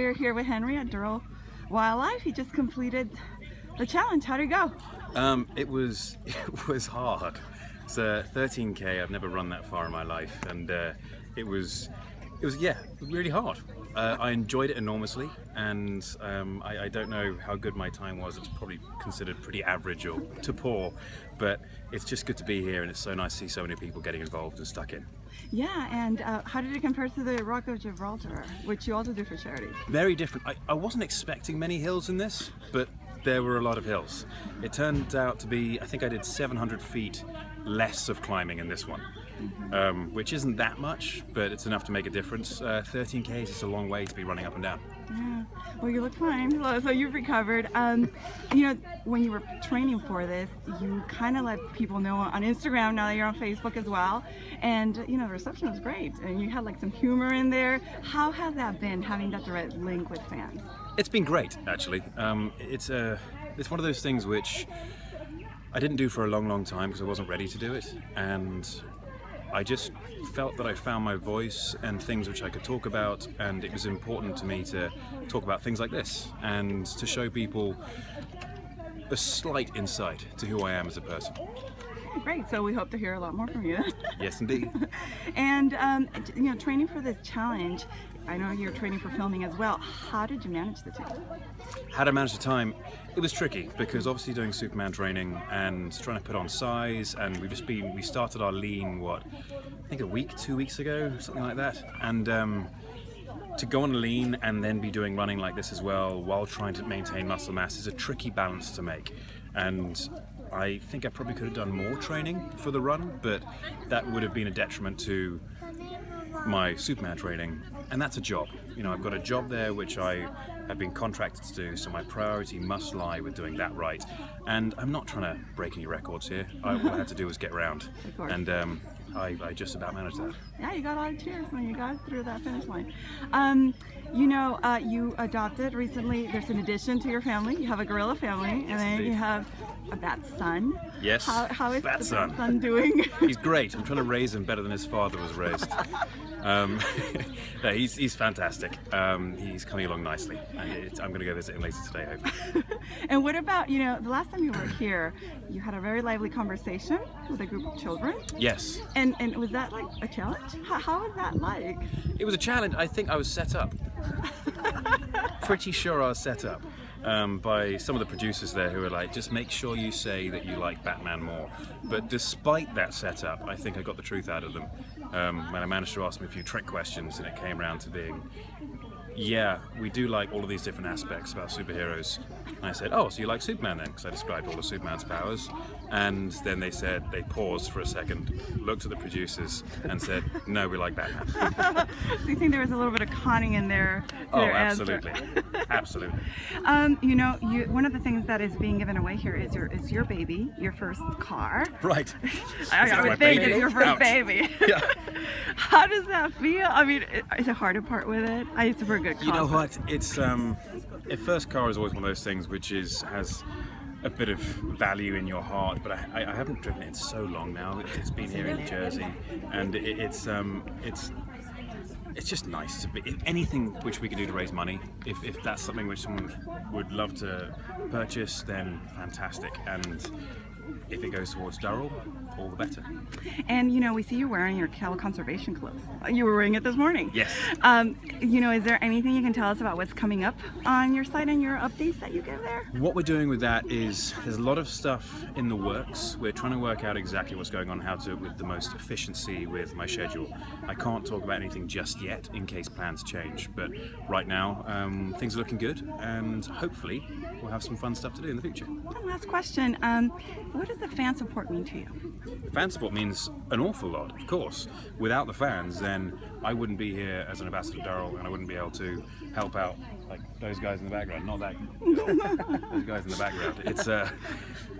we're here with Henry at Durrell Wildlife. He just completed the challenge. How did it go? It was hard. It's a 13K. I've never run that far in my life, and it was really hard. I enjoyed it enormously, and I don't know how good my time was. It's probably considered pretty average or to poor, but it's just good to be here, and it's so nice to see so many people getting involved and stuck in. Yeah, and how did it compare to the Rock of Gibraltar, which you also do for charity? Very different. I wasn't expecting many hills in this, but there were a lot of hills. It turned out to be, I think I did 700 feet less of climbing in this one. Which isn't that much, but it's enough to make a difference. 13 Ks is a long way to be running up and down. Yeah. Well, you look fine, so you've recovered. You know, when you were training for this, you kind of let people know on Instagram, now that you're on Facebook as well, and you know, the reception was great, and you had like some humor in there. How has that been, having that direct link with fans? It's been great, actually. It's one of those things which I didn't do for a long time because I wasn't ready to do it, and I just felt that I found my voice and things which I could talk about, and it was important to me to talk about things like this and to show people a slight insight to who I am as a person. Great, so we hope to hear a lot more from you. Yes, indeed. And you know, training for this challenge, I know you're training for filming as well. How did you manage the two? How to manage the time? It was tricky because obviously doing Superman training and trying to put on size, and we started our lean, I think a week, 2 weeks ago, something like that. And to go on a lean and then be doing running like this as well while trying to maintain muscle mass is a tricky balance to make. And I think I probably could have done more training for the run, but that would have been a detriment to my Superman training, and that's a job. You know, I've got a job there which I have been contracted to do, so my priority must lie with doing that right. And I'm not trying to break any records here. All I had to do was get around, and I just about managed that. Yeah, you got a lot of cheers when you got through that finish line. You know, you adopted recently. There's an addition to your family. You have a gorilla family, and then you have a bat son. Yes. How is bat the son. bat son doing? He's great. I'm trying to raise him better than his father was raised. No, he's fantastic. He's coming along nicely, and I'm going to go visit him later today, hopefully. And what about, you know, the last time you were here, you had a very lively conversation with a group of children. Yes. And was that like a challenge? How was that like? It was a challenge. I think I was set up. Pretty sure I was set up by some of the producers there who were like, just make sure you say that you like Batman more. But despite that setup, I think I got the truth out of them when I managed to ask them a few trick questions, and it came around to being, yeah, we do like all of these different aspects about superheroes. And I said, oh, so you like Superman then? Because I described all of Superman's powers. And then they paused for a second, looked at the producers and said, no, we like Batman. Do you think there was a little bit of conning in there? Oh, absolutely. Absolutely. You know, one of the things that is being given away here is your baby, your first car. Right. I would think it's your first baby. Yeah. How does that feel? I mean, is it hard to part with it? I used to for a good cause. You know what? It's a first car is always one of those things which has a bit of value in your heart, but I haven't driven it in so long now. It's been here in New Jersey, and it's just nice to be. If anything which we can do to raise money, if that's something which someone would love to purchase, then fantastic. And if it goes towards Durrell, all the better. And you know, we see you wearing your cattle conservation clothes. You were wearing it this morning. Yes. You know, is there anything you can tell us about what's coming up on your site and your updates that you give there? What we're doing with that is there's a lot of stuff in the works. We're trying to work out exactly what's going on, how to with the most efficiency with my schedule. I can't talk about anything just yet in case plans change, but right now things are looking good, and hopefully we'll have some fun stuff to do in the future. One last question. What does the fan support mean to you? Fan support means an awful lot, of course. Without the fans, then I wouldn't be here as an ambassador of Durrell, and I wouldn't be able to help out like those guys in the background. Not that those guys in the background.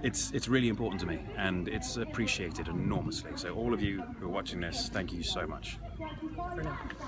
It's really important to me, and it's appreciated enormously. So all of you who are watching this, thank you so much.